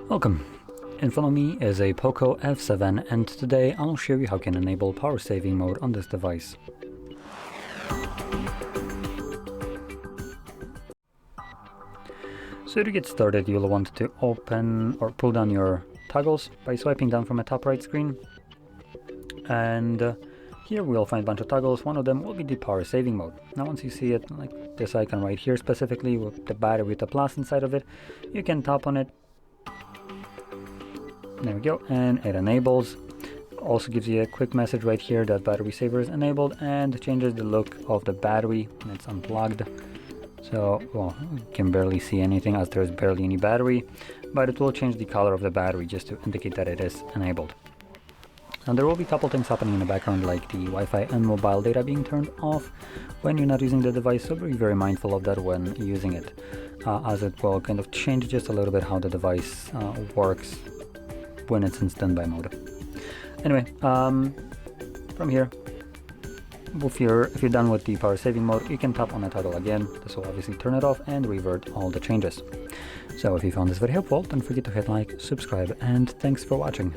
Welcome. In front of me is a POCO F7 and today I'll show you how you can enable power saving mode on this device. So to get started, you'll want to open or pull down your toggles by swiping down from the top right screen. And here we'll find a bunch of toggles. One of them will be the power saving mode. Now once you see it, like this icon right here specifically with the battery with the plus inside of it, you can tap on it. There we go, and it enables. Also gives you a quick message right here that battery saver is enabled and changes the look of the battery when it's unplugged. So, well, you can barely see anything as there's barely any battery, but it will change the color of the battery just to indicate that it is enabled. And there will be a couple things happening in the background, like the Wi-Fi and mobile data being turned off when you're not using the device, so be very mindful of that when using it, as it will kind of change just a little bit how the device works when it's in standby mode. Anyway, from here, if you're done with the power saving mode, you can tap on the toggle again. This will obviously turn it off and revert all the changes. So if you found this very helpful, don't forget to hit like, subscribe, and thanks for watching.